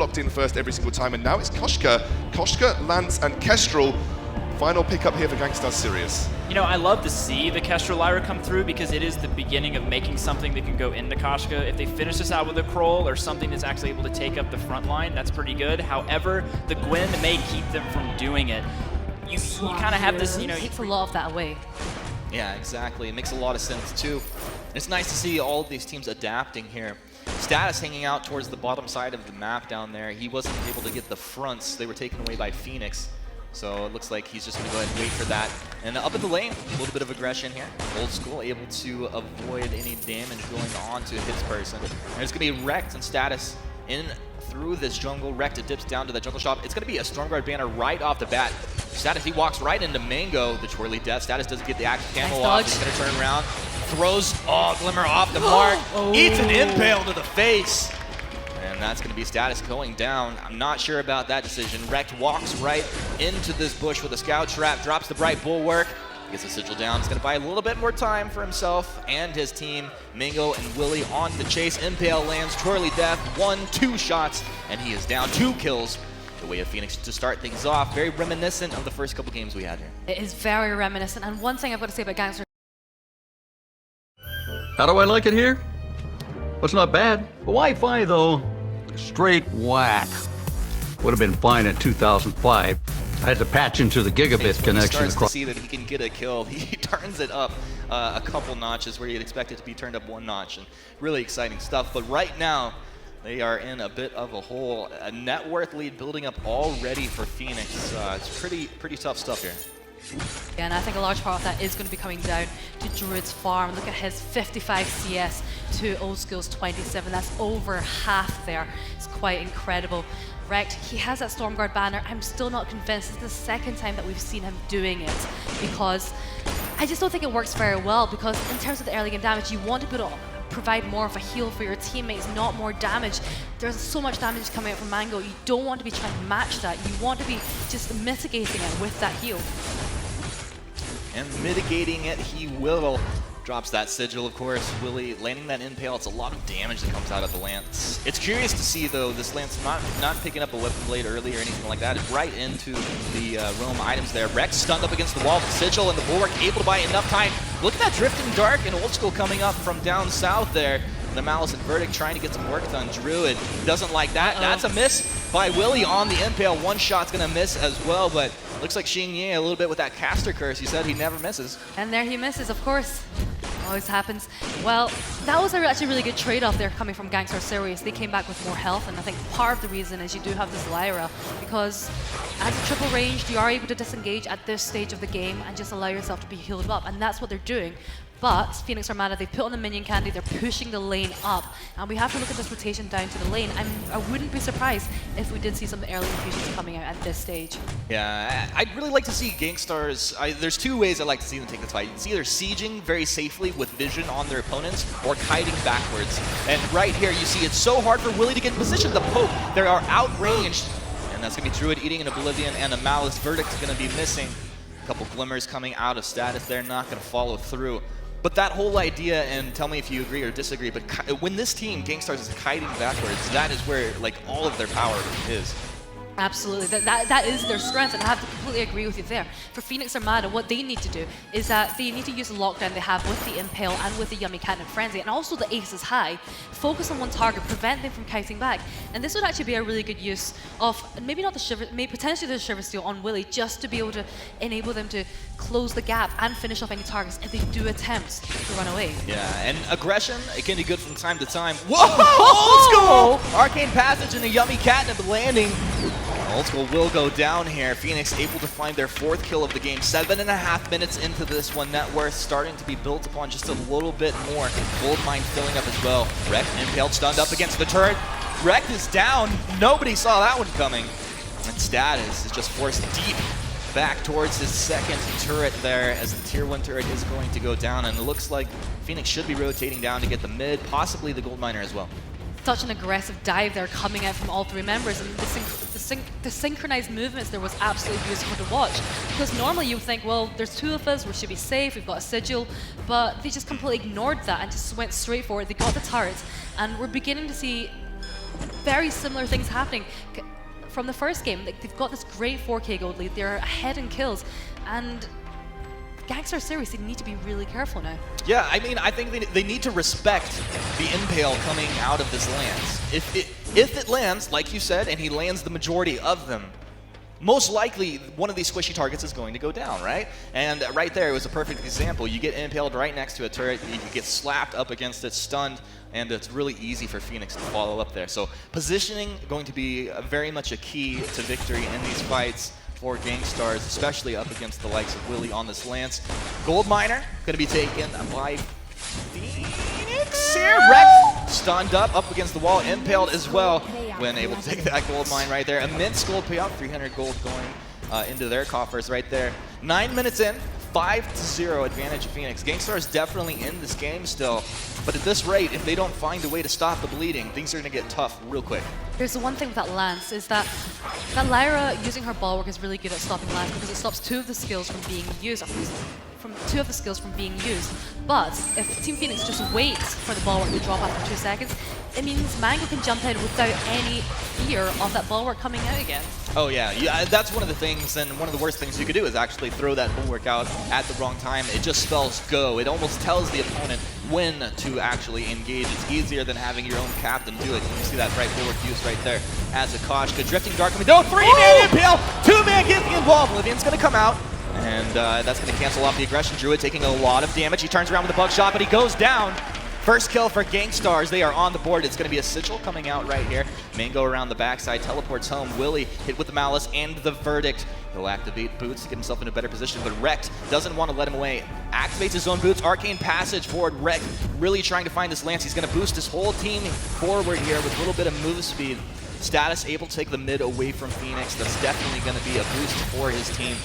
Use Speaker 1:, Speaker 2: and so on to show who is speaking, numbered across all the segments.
Speaker 1: locked in first every single time, and now it's Koshka, Lance, and Kestrel. Final pickup here for Gankstars Sirius.
Speaker 2: You know, I love to see the Kestrel Lyra come through because it is the beginning of making something that can go into Koshka. If they finish this out with a Kroll or something that's actually able to take up the front line, that's pretty good. However, the Gwen may keep them from doing it. You kind of have this, you know...
Speaker 3: It takes a lot of that away.
Speaker 4: Yeah, exactly. It makes a lot of sense, too. It's nice to see all of these teams adapting here. Status hanging out towards the bottom side of the map down there. He wasn't able to get the fronts. They were taken away by Phoenix. So it looks like he's just going to go ahead and wait for that. And up in the lane, a little bit of aggression here. Old School able to avoid any damage going on to his person. There's going to be Wrecked and Status in through this jungle. Wrecked, it dips down to the jungle shop. It's going to be a Stormguard banner right off the bat. Status, he walks right into Mango, the Twirly Death. Status doesn't get the active camo off. He's going to turn around. Throws, Glimmer off the mark. Eats an impale to the face. And that's going to be Status going down. I'm not sure about that decision. Wrecked walks right into this bush with a Scout Trap, drops the Bright Bulwark, gets the Sigil down. It's going to buy a little bit more time for himself and his team. Mingo and Willie on the chase. Impale lands, Twirly Death, 1-2 shots, and he is down 2 kills. The way of Phoenix to start things off. Very reminiscent of the first couple games we had here.
Speaker 3: It is very reminiscent, and one thing I've got to say about Gankstars.
Speaker 5: How do I like it here? Well, it's not bad. The Wi-Fi, though, straight whack. Would have been fine in 2005. I had to patch into the gigabit connection.
Speaker 4: He starts to see that he can get a kill. He turns it up a couple notches where you'd expect it to be turned up 1 notch. And really exciting stuff. But right now, they are in a bit of a hole. A net worth lead building up already for Phoenix. It's pretty tough stuff here.
Speaker 3: Yeah, and I think a large part of that is going to be coming down to Druid's farm. Look at his 55 CS to Old School's 27. That's over half there. It's quite incredible. Wrecked, he has that Stormguard banner. I'm still not convinced. It's the second time that we've seen him doing it because I just don't think it works very well because in terms of the early game damage, you want to provide more of a heal for your teammates, not more damage. There's so much damage coming out from Mango. You don't want to be trying to match that. You want to be just mitigating it with that heal.
Speaker 4: And mitigating it, he will. Drops that Sigil, of course. Willie landing that Impale. It's a lot of damage that comes out of the Lance. It's curious to see, though, this Lance not picking up a Weapon Blade early or anything like that. It's right into the Realm items there. Rex stunned up against the wall. Sigil and the Bulwark able to buy enough time. Look at that Drifting Dark and Old School coming up from down south there. The Malice and Verdict trying to get some work done. Druid doesn't like that. That's a miss by Willie on the Impale. 1 shot's going to miss as well, but looks like Xingye a little bit with that caster curse. He said he never misses.
Speaker 3: And there he misses, of course. Always happens. Well, that was actually a really good trade-off there coming from Gankstars Sirius. They came back with more health, and I think part of the reason is you do have this Lyra, because as a triple ranged, you are able to disengage at this stage of the game and just allow yourself to be healed up, and that's what they're doing. But Phoenix Armada, they've put on the minion candy, they're pushing the lane up, and we have to look at this rotation down to the lane. I wouldn't be surprised if we did see some early infusions coming out at this stage.
Speaker 4: Yeah, I'd really like to see Gankstars. There's 2 ways I'd like to see them take this fight. It's either sieging very safely with vision on their opponents or kiting backwards. And right here, you see it's so hard for Willie to get in position. The poke, they are outranged. And that's going to be Druid eating an Oblivion, and a Malice Verdict is going to be missing. A couple Glimmers coming out of Status. They're not going to follow through. But that whole idea, and tell me if you agree or disagree, but when this team, Gankstars, is kiting backwards, that is where like all of their power is.
Speaker 3: Absolutely, that is their strength, and I have to completely agree with you there. For Phoenix Armada, what they need to do is that they need to use the lockdown they have with the Impale and with the Yummy Catnip Frenzy, and also the Aces High. Focus on one target, prevent them from kiting back, and this would actually be a really good use of maybe not the Shiver, maybe potentially the Shiver Steel on Willie, just to be able to enable them to close the gap and finish off any targets if they do attempt to run away.
Speaker 4: Yeah, and aggression, it can be good from time to time. Whoa! Old School! Arcane Passage and a Yummy Catnip landing. Old School will go down here. Phoenix able to find their 4th kill of the game. 7.5 minutes into this one. Net worth starting to be built upon just a little bit more. Gold mine filling up as well. Wreck Impaled, stunned up against the turret. Wreck is down. Nobody saw that one coming. And Status is just forced deep back towards his 2nd turret there as the tier 1 turret is going to go down. And it looks like Phoenix should be rotating down to get the mid, possibly the gold miner as well.
Speaker 3: Such an aggressive dive there coming out from all 3 members, and the synchronized movements there was absolutely beautiful to watch, because normally you would think, well, there's 2 of us, we should be safe, we've got a Sigil, but they just completely ignored that and just went straight forward. They got the turrets, and we're beginning to see very similar things happening from the first game. Like, they've got this great 4K gold lead, they're ahead in kills, and Gankstars Sirius, they need to be really careful now.
Speaker 4: Yeah, I mean, I think they need to respect the Impale coming out of this Lance. If it lands, like you said, and he lands the majority of them, most likely one of these squishy targets is going to go down, right? And right there, it was a perfect example. You get impaled right next to a turret, you get slapped up against it, stunned, and it's really easy for Phoenix to follow up there. So positioning going to be very much a key to victory in these fights for Gankstars, especially up against the likes of Willie on this Lance. Gold Miner going to be taken by Phoenix here. Wreck stunned up against the wall, impaled as well when able to take that gold mine right there. Immense gold payout, 300 gold going into their coffers right there. 9 minutes in, 5-0 advantage of Phoenix. Gankstars definitely in this game still, but at this rate, if they don't find a way to stop the bleeding, things are going to get tough real quick.
Speaker 3: There's the one thing with that Lance is that Lyra using her bulwark is really good at stopping Lance because it stops two of the skills from being used. But if Team Phoenix just waits for the bulwark to drop after 2 seconds, it means Mango can jump in without any fear of that bulwark coming out again.
Speaker 4: Oh yeah, that's one of the things, and one of the worst things you could do is actually throw that bulwark out at the wrong time. It just spells go. It almost tells the opponent when to actually engage. It's easier than having your own captain do it. You see that right bulwark used right there as a Koshka. Drifting Dark coming down, 3-man impale, 2-man gets involved. Livian's gonna come out, and that's gonna cancel off the aggression. Druid taking a lot of damage. He turns around with a buckshot, but he goes down. First kill for Gankstars. They are on the board. It's going to be a Sigil coming out right here. Mango around the backside, teleports home. Willie hit with the Malice and the Verdict. He'll activate Boots to get himself in a better position, but Wrecked doesn't want to let him away. Activates his own Boots. Arcane Passage forward. Wrecked really trying to find this Lance. He's going to boost his whole team forward here with a little bit of move speed. Status able to take the mid away from Phoenix. That's definitely going to be a boost for his team.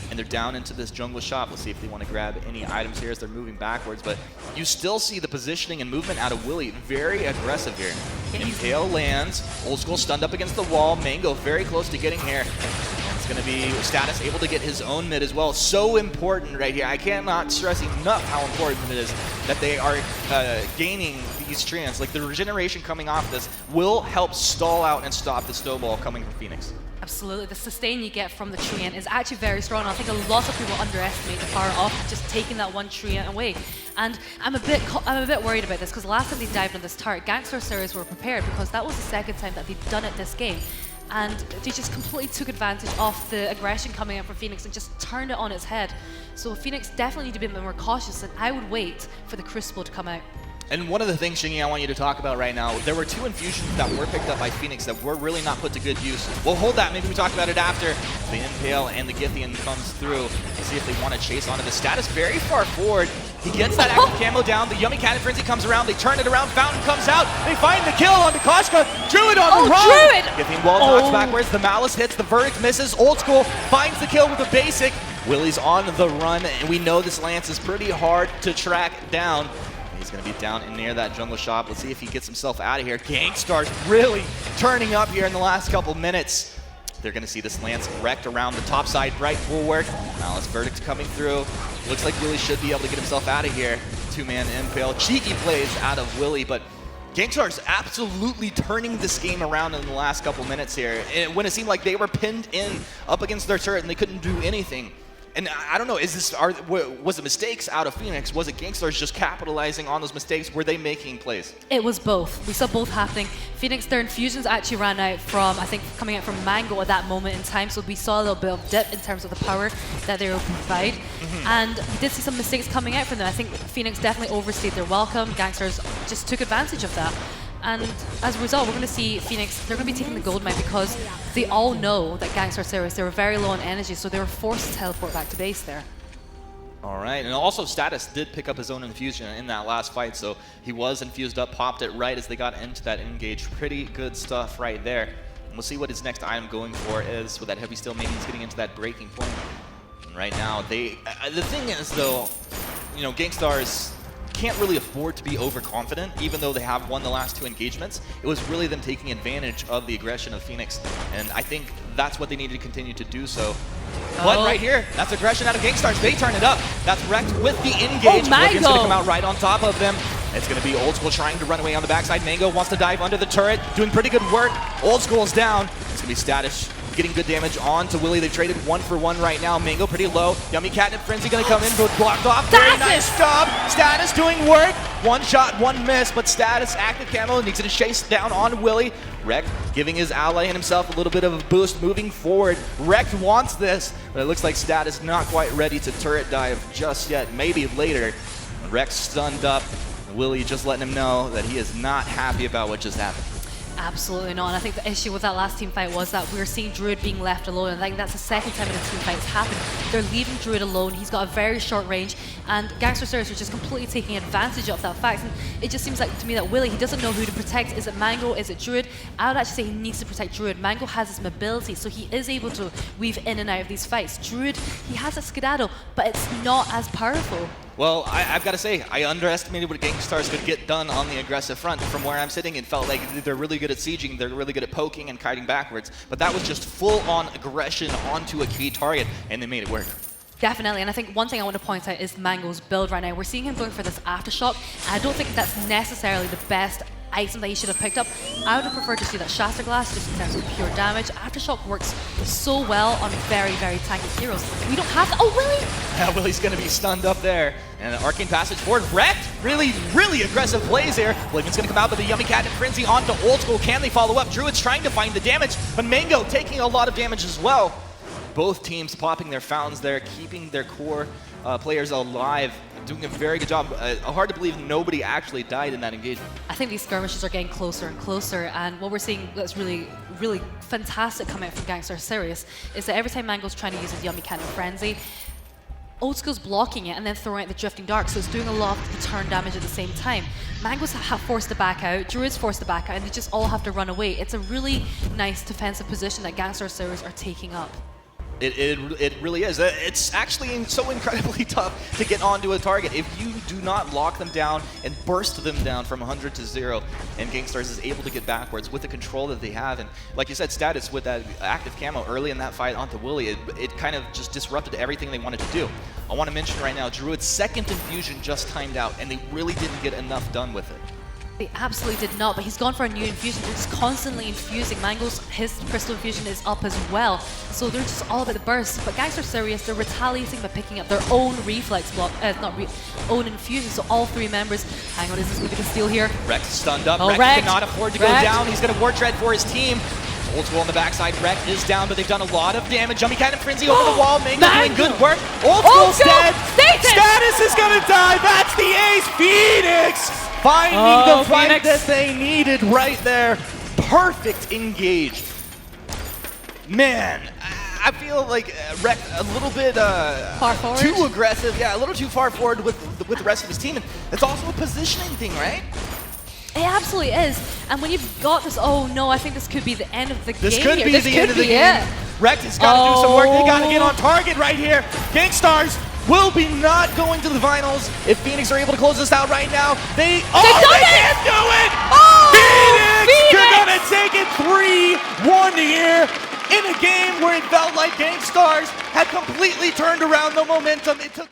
Speaker 4: And they're down into this jungle shop. Let's see if they want to grab any items here as they're moving backwards. But you still see the positioning and movement out of Willie. Very aggressive here. Impale lands. Old School stunned up against the wall. Mango very close to getting here. And it's going to be Status able to get his own mid as well. So important right here. I cannot stress enough how important it is that they are gaining these treants. Like, the regeneration coming off this will help stall out and stop the snowball coming from Phoenix.
Speaker 3: Absolutely, the sustain you get from the treant is actually very strong. I think a lot of people underestimate the power of just taking that one treant away. And I'm a bit worried about this because last time they dived on this turret, Gankstars Sirius were prepared because that was the second time that they'd done it this game. And they just completely took advantage of the aggression coming out from Phoenix and just turned it on its head. So Phoenix definitely need to be a bit more cautious, and I would wait for the Crucible to come out.
Speaker 4: And one of the things, Shingy, I want you to talk about right now, there were 2 infusions that were picked up by Phoenix that were really not put to good use. We'll hold that, maybe we talk about it after the Impale and the Githian comes through and see if they want to chase onto the Status very far forward. He gets that active camo down, the Yummy Cannon Frenzy comes around, they turn it around, Fountain comes out, they find the kill onto Koshka, Druid on the run!
Speaker 3: Druid!
Speaker 4: Githian wall knocks backwards, the Malice hits, the Verdict misses, Old School finds the kill with a basic. Willie's on the run, and we know this Lance is pretty hard to track down. He's going to be down in near that jungle shop. Let's see if he gets himself out of here. Gankstars really turning up here in the last couple minutes. They're going to see this Lance wrecked around the top side right bulwark. Malice Verdict coming through. Looks like Willie should be able to get himself out of here. 2-man impale. Cheeky plays out of Willie, but Gankstars absolutely turning this game around in the last couple minutes here. When it seemed like they were pinned in up against their turret and they couldn't do anything. And I don't know, was it mistakes out of Phoenix? Was it Gankstars just capitalizing on those mistakes? Were they making plays?
Speaker 3: It was both. We saw both happening. Phoenix, their infusions actually ran out from, I think, coming out from Mango at that moment in time. So we saw a little bit of dip in terms of the power that they were provide. And we did see some mistakes coming out from them. I think Phoenix definitely overstayed their welcome. Gankstars just took advantage of that. And as a result, we're going to see Phoenix, they're going to be taking the gold mine because they all know that Gankstars Sirius, they were very low on energy, so they were forced to teleport back to base there.
Speaker 4: All right, and also Status did pick up his own infusion in that last fight, so he was infused up, popped it right as they got into that engage. Pretty good stuff right there. And we'll see what his next item going for is with that heavy steel. Maybe he's getting into that breaking point. And right now, the thing is though, you know, Gankstars can't really afford to be overconfident, even though they have won the last 2 engagements. It was really them taking advantage of the aggression of Phoenix, and I think that's what they need to continue to do so. But right here, that's aggression out of Gankstars. They turn it up. That's Wrecked with the engage.
Speaker 3: Oh, Mango!
Speaker 4: Logan's gonna come out right on top of them, It's going to be Old School trying to run away on the backside. Mango wants to dive under the turret, doing pretty good work. Old School's down. It's going to be Status getting good damage on to Willie. They've traded 1-for-1 right now. Mango pretty low. Yummy Catnip Frenzy going to come in, but blocked off. Very nice job. Status doing work. One shot, one miss, but Status active camo needs to chase down on Willie. Rek giving his ally and himself a little bit of a boost moving forward. Rek wants this, but it looks like Status not quite ready to turret dive just yet. Maybe later. Rek's stunned up. Willie just letting him know that he is not happy about what just happened.
Speaker 3: Absolutely not. And I think the issue with that last team fight was that we were seeing Druid being left alone. And I think that's the second time in a team fight it's happened. They're leaving Druid alone. He's got a very short range. And Gankstars Sirius are just completely taking advantage of that fact. And it just seems like to me that Willie, he doesn't know who to protect. Is it Mango? Is it Druid? I would actually say he needs to protect Druid. Mango has his mobility, so he is able to weave in and out of these fights. Druid, he has a skedaddle, but it's not as powerful.
Speaker 4: Well, I've got to say, I underestimated what Gankstars could get done on the aggressive front. From where I'm sitting, it felt like they're really good at sieging, they're really good at poking and kiting backwards, but that was just full-on aggression onto a key target, and they made it work.
Speaker 3: Definitely, and I think one thing I want to point out is Mango's build right now. We're seeing him going for this Aftershock, and I don't think that's necessarily the best item that he should have picked up. I would have preferred to see that Shatter Glass just in terms of pure damage. Aftershock works so well on very, very tanky heroes. We don't have that. Oh, Willie!
Speaker 4: Yeah, Willie's going to be stunned up there. And an Arcane Passage forward. Wrecked! Really, really aggressive plays here. Oblivion's going to come out with a Yummy Catnip Frenzy onto Old School. Can they follow up? Druid's trying to find the damage, but Mango taking a lot of damage as well. Both teams popping their fountains there, keeping their core players alive, doing a very good job. Hard to believe nobody actually died in that engagement.
Speaker 3: I think these skirmishes are getting closer and closer, and what we're seeing that's really, really fantastic coming out from Gankstars Sirius is that every time Mango's trying to use his Yummy Catnip Frenzy, Old School's blocking it and then throwing out the Drifting Dark, so it's doing a lot of return damage at the same time. Mango's have forced to back out, Druid's forced to back out, and they just all have to run away. It's a really nice defensive position that Gankstars Sirius are taking up.
Speaker 4: It really is. It's actually so incredibly tough to get onto a target if you do not lock them down and burst them down from 100 to 0. And Gankstars is able to get backwards with the control that they have. And like you said, Status with that active camo early in that fight onto Willie, it kind of just disrupted everything they wanted to do. I want to mention right now, Druid's second infusion just timed out, and they really didn't get enough done with it.
Speaker 3: They absolutely did not, but he's gone for a new infusion. They're just constantly infusing. His crystal infusion is up as well. So they're just all about the burst. But Gankstars Sirius, they're retaliating by picking up their own reflex block, own infusion. So all three members, hang on, is this going to be a steal here?
Speaker 4: Rek stunned up.
Speaker 3: Oh,
Speaker 4: Rek cannot afford to go down. He's going to War Dread for his team. Old School on the backside. Rek is down, but they've done a lot of damage. Yummy Catnip Frenzy over the wall. Mango doing good work. Old School's dead. Status is going to die. That's the ace. Phoenix finding the fight that they needed right there. Perfect engage. Man, I feel like Rek a little bit
Speaker 3: far forward?
Speaker 4: too aggressive. Yeah, a little too far forward with the rest of his team. And it's also a positioning thing, right?
Speaker 3: It absolutely is. And when you've got this, oh no, I think this could be the end of the game.
Speaker 4: This could be the end of the game. Rek has got to do some work. They got to get on target right here. Gankstars will be not going to the finals if Phoenix are able to close this out right now. They can't do it! Oh, Phoenix! You're gonna take it 3-1 here in a game where it felt like Gankstars had completely turned around the momentum. It took